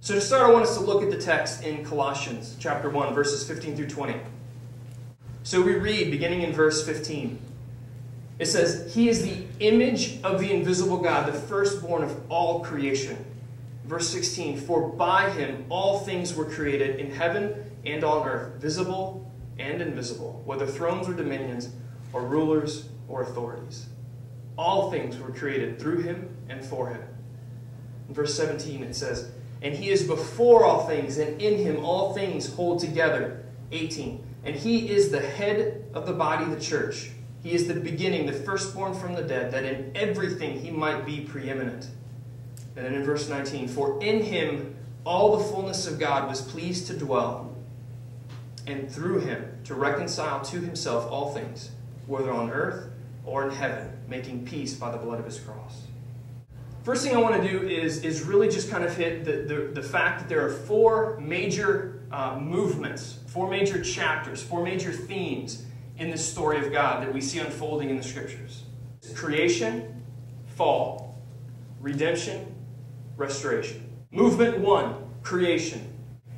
So to start, I want us to look at the text in Colossians chapter 1, verses 15 through 20. So we read, beginning in verse 15, it says, "He is the image of the invisible God, the firstborn of all creation." Verse 16, "For by him all things were created in heaven and on earth, visible and invisible, whether thrones or dominions or rulers or authorities. All things were created through him and for him." In verse 17 it says, "And he is before all things, and in him all things hold together." 18, "And he is the head of the body, the church. He is the beginning, the firstborn from the dead, that in everything he might be preeminent." And then in verse 19, "For in him all the fullness of God was pleased to dwell, and through him to reconcile to himself all things, whether on earth or in heaven, making peace by the blood of his cross." First thing I want to do is really just kind of hit the fact that there are four major movements, four major chapters, four major themes in the story of God that we see unfolding in the Scriptures. Creation, fall, redemption, restoration. Movement 1, creation.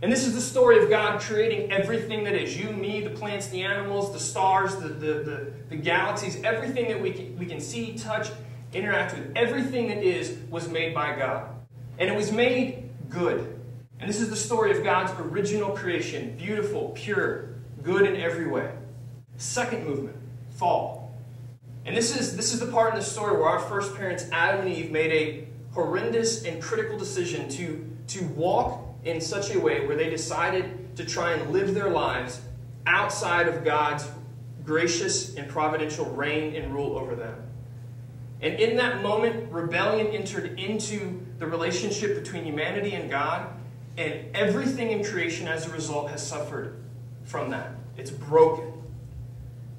And this is the story of God creating everything that is. You, me, the plants, the animals, the stars, the galaxies, everything that we can see, touch, interact with. Everything that is was made by God. And it was made good. And this is the story of God's original creation. Beautiful, pure, good in every way. Second movement, fall. And this is the part in the story where our first parents, Adam and Eve, made a horrendous and critical decision to walk in such a way where they decided to try and live their lives outside of God's gracious and providential reign and rule over them. And in that moment, rebellion entered into the relationship between humanity and God, and everything in creation as a result has suffered from that. It's broken.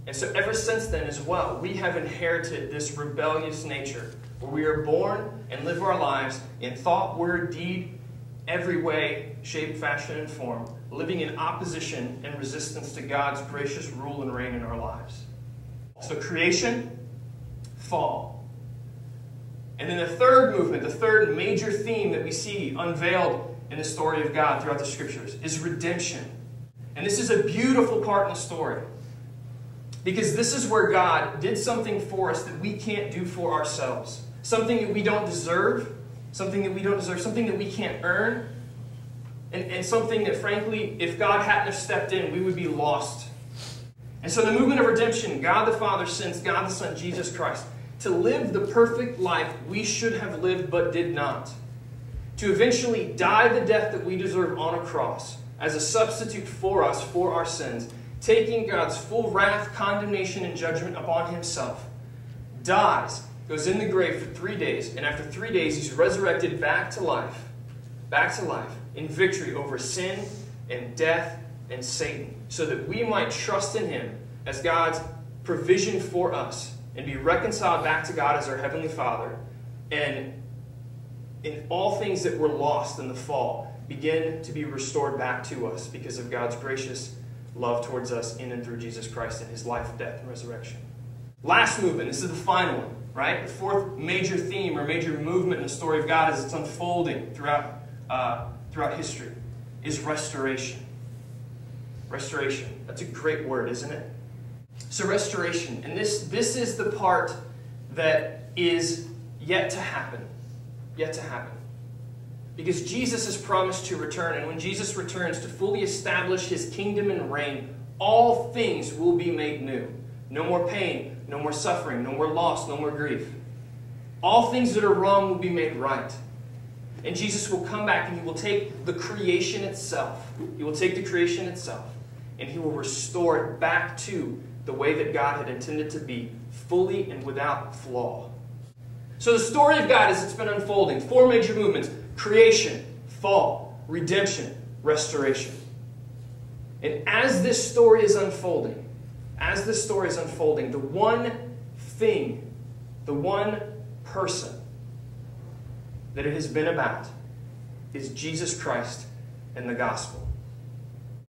And so ever since then as well, we have inherited this rebellious nature where we are born and live our lives in thought, word, deed, every way, shape, fashion, and form, living in opposition and resistance to God's gracious rule and reign in our lives. So creation, fall. And then the third movement, the third major theme that we see unveiled in the story of God throughout the Scriptures is redemption. And this is a beautiful part in the story, because this is where God did something for us that we can't do for ourselves. Something that we don't deserve, something that we can't earn, and something that, frankly, if God hadn't have stepped in, we would be lost. And so the movement of redemption, God the Father sends God the Son, Jesus Christ, to live the perfect life we should have lived but did not. To eventually die the death that we deserve on a cross as a substitute for us, for our sins, taking God's full wrath, condemnation, and judgment upon himself. Dies, goes in the grave for 3 days, and after 3 days he's resurrected back to life, in victory over sin and death and Satan, so that we might trust in him as God's provision for us and be reconciled back to God as our Heavenly Father, and in all things that were lost in the fall begin to be restored back to us because of God's gracious love towards us in and through Jesus Christ and his life, death, and resurrection. Last movement, this is the final one, right? The fourth major theme or major movement in the story of God as it's unfolding throughout history is restoration. Restoration. That's a great word, isn't it? So restoration, and this is the part that is yet to happen. Yet to happen. Because Jesus has promised to return, and when Jesus returns to fully establish his kingdom and reign, all things will be made new. No more pain, no more suffering, no more loss, no more grief. All things that are wrong will be made right. And Jesus will come back and he will take the creation itself. He will take the creation itself and he will restore it back to the way that God had intended to be, fully and without flaw. So the story of God as it's been unfolding, four major movements: creation, fall, redemption, restoration. And as this story is unfolding, the one thing, the one person that it has been about is Jesus Christ and the gospel.